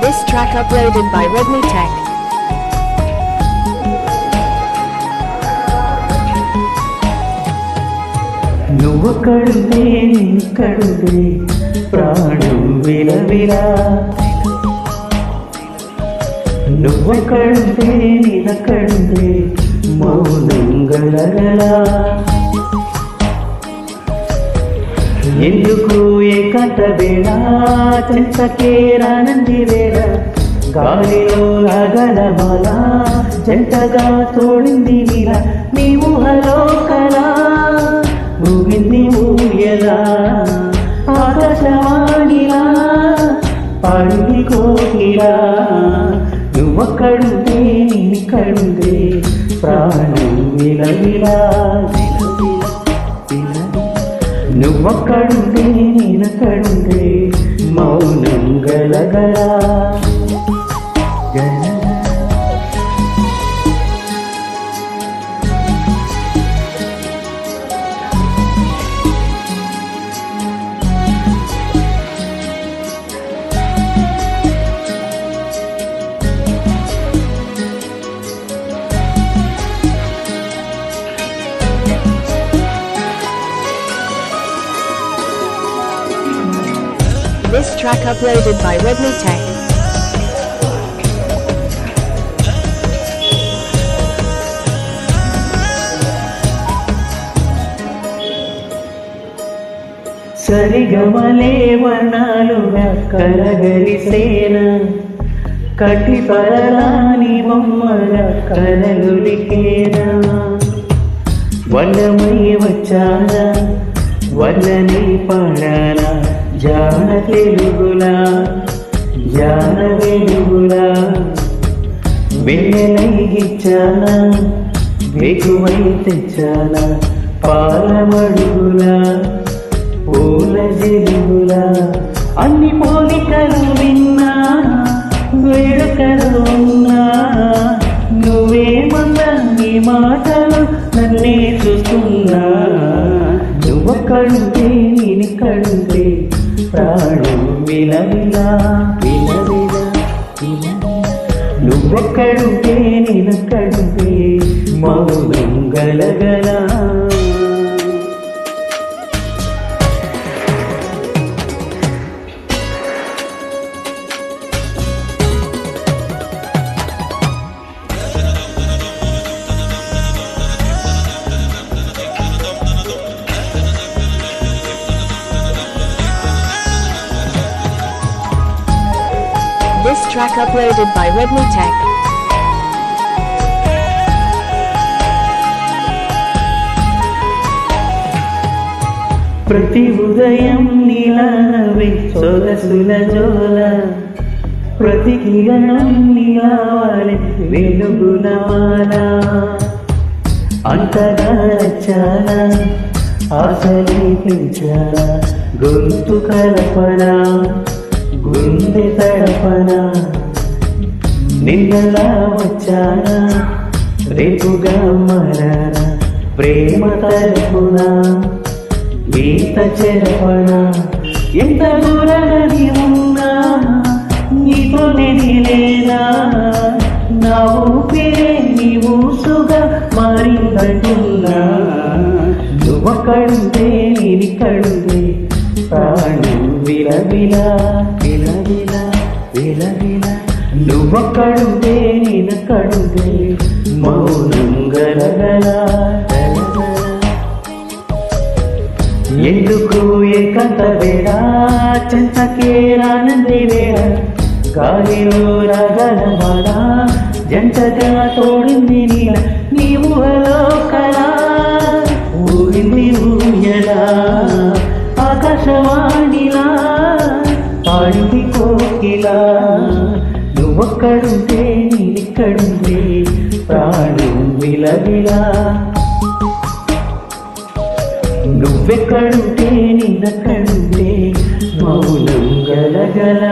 This track uploaded by Redmi Tech. నువ్వొక్కడుంటే నీకడుంటే ప్రాణం విలవిలా నువ్వొక్కడుంటే నీనక్కడుంటే మౌనం గలగలా ఎందుకు ఏకాంత వేళ చెంతకే రానంది వేళ గాలిలో గలమాల జంటగా తోడింది నీలా నీ ఊహలో కలా ఊగింది ఊయలా ఆకాశవాణిలా పాడింది కోకిలా నువ్వొక్కడుంటే నీకడుంటే ప్రాణం విలవిలా నువ్వొక్కడుంటే నేనక్కడుంటే మౌనం గలగలా This track uploaded by Redmi Tech. సరిగమలే వర్ణాలుగా కలగలిసేన కటి పరలాని బొమ్మగా కలలులికేనా వన్నమై వచ్చానా వన్నని పాడానా జాన తెలుగులా జాన వెలుగులా వెన్నెలైగిచ్చానా వెగువై తెచ్చానా పాలమడుగులా పూల జలుగులా అన్ని పోలికలు విన్నా వేడుకలు ఉన్నా నువ్వేమన్నా నీ మాటలు నన్నే చూస్తున్నా నువ్వొక్కడుంటే నేనిక్కడుంటే ప్రాణం విలవిలా విలవిలా నువ్వొక్కడుంటే నేనక్కడుంటే మౌనం గలగలా This track uploaded by Redmi Tech. ప్రతి ఉదయం నీలానవే సొగసుల జోల ప్రతి కిరణం నీలావాలే వెలుగుల మాల అంతగా నచ్చానా ఆశలే పెంచానా గొంతు కలపనా గుండె తడపనా నిన్నలా వచ్చానా రేపుగా మారానా ప్రేమ తరపునా గీత చెరపనా ఎంత దూరని ఉన్నా నీతోనే లేనా నా ఊపిరే నీ ఊసుగా మారిందంటున్నా నువ్వొక్కడుంటే నేనిక్కడుంటే ప్రాణం విలవిలా విలవిలా విలవిలా నువ్వొక్కడుంటే నేనక్కడుంటే మౌనం గలగలా ఎందుకు ఏకాంత వేళ చెంతకే రానంది వేళ గాలిలో రాగలమాల జంటగా తోడింది నీల నీ ఊహలో కలా ఊగింది ఊయలా ఆకాశవాణిలా పాడింది కోకిలా నువ్వు నువ్వొక్కడుంటే నేనిక్కడుంటే ప్రాణం విలవిలా. నువ్వెక్కడుంటే నేనక్కడుంటే మౌనం గలగల.